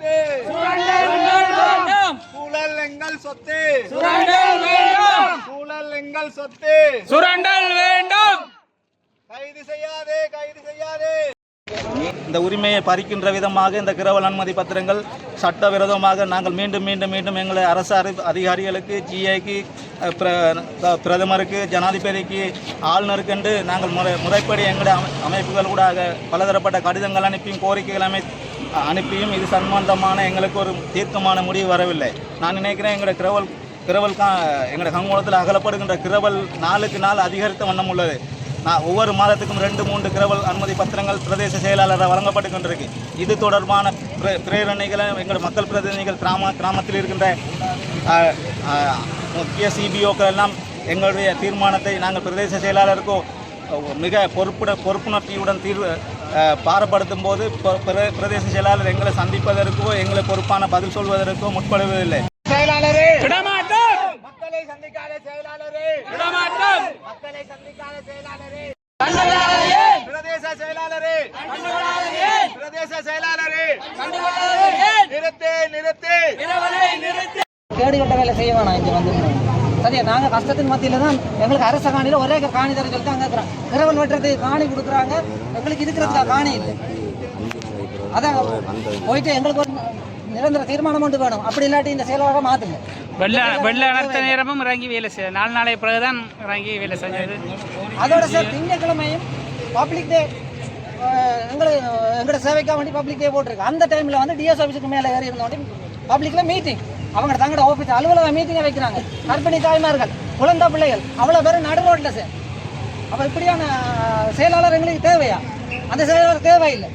சொத்து ஊழல் எங்கள் சொத்து ஊழல் எங்கள் சொத்து சுரண்டல் வேண்டும். கைது செய்யாதே கைது செய்யாதே. இந்த உரிமையை பறிக்கின்ற விதமாக இந்த கிரவல் அனுமதி பத்திரங்கள் சட்டவிரோதமாக நாங்கள் மீண்டும் மீண்டும் மீண்டும் எங்களை அரசு அதிகாரிகளுக்கு ஜிஐக்கு பிரதமருக்கு ஜனாதிபதிக்கு ஆளுநருக்கு என்று நாங்கள் முறைப்படி எங்களுடைய அமைப்புகள் கூட பலதரப்பட்ட கடிதங்கள் அனுப்பியும் கோரிக்கைகள் அனுப்பியும் இது சம்பந்தமான எங்களுக்கு ஒரு தீர்க்கமான முடிவு வரவில்லை. நான் நினைக்கிறேன் எங்களுடைய கிரவல் எங்களுடைய கங்கோளத்தில் அகலப்படுகின்ற கிரவல் நாளுக்கு நாள் அதிகரித்த வண்ணம் உள்ளது. ஒவ்வொரு மாதத்துக்கும் 2-3 கிரவல் அனுமதி பத்திரங்கள் பிரதேச செயலாளராக வழங்கப்பட்டு கொண்டிருக்கு. இது தொடர்பான பிரேரணைகளை எங்கள் மக்கள் பிரதிநிதிகள் கிராமத்தில் இருக்கின்ற முக்கிய சிபிஓக்கள் எல்லாம் எங்களுடைய தீர்மானத்தை நாங்கள் பிரதேச செயலாளருக்கோ மிக பொறுப்புணர்ச்சியுடன் பாரப்படுத்தும் போது பிரதேச செயலாளர் எங்களை சந்திப்பதற்கோ எங்களை பொறுப்பான பதில் சொல்வதற்கோ முற்படுவதில்லை. செயலாளரே விடமாட்டோம். மக்களை சந்திக்காத செயலாளரே விடமாட்டோம். மக்களை சந்திக்காத செயலாளரே கண்டுகொள்ளாதே. பிரதேச செயலாளரே கண்டுகொள்ளாதே. பிரதேச செயலாளரே கண்டுகொள்ளாதே. நிறுத்து நிறுத்து இரவலை நிறுத்து. கேடுகட்ட வேலை செய்ய வேணாம். இங்கே வந்து சரியா நாங்கள் கஷ்டத்தின் மத்தியில் தான் எங்களுக்கு அரச காணியில் ஒரே காணி தர சொல்லி தான் அங்கே இருக்கிறோம். கிரவல் வெட்டுறதுக்கு காணி கொடுக்குறாங்க, எங்களுக்கு இருக்கிறதுக்கு காணி இல்லை. அதான் போயிட்டு எங்களுக்கு ஒரு நிரந்தர தீர்மானம் கொண்டு வேணும். அப்படி இல்லாட்டி இந்த செயலாளரை மாற்றுங்க. வெள்ள அனர்த்த நேரமும் இறங்கி வேலை செய்ய 4 நாளை பிறகுதான் இறங்கி வேலை செஞ்சது. அதோட சார் திங்கட்கிழமையும் பப்ளிக் டே எங்களோட சேவைக்காக வேண்டி பப்ளிக் டே போட்டிருக்கு. அந்த டைமில் வந்து டிஎஸ் ஆஃபீஸுக்கு மேலே ஏறி இருந்தோண்டி பப்ளிக்கில் மீட்டிங், அவங்க தங்களோட ஆஃபீஸ் அலுவலக மீட்டிங்கை வைக்கிறாங்க. கர்ப்பிணி தாய்மார்கள், குழந்தை பிள்ளைகள் அவ்வளோ பேர் நடு ரோட்டில் சார். அப்போ இப்படியான செயலாளர் எங்களுக்கு தேவையா? அந்த செயலாளர் தேவையில்லை.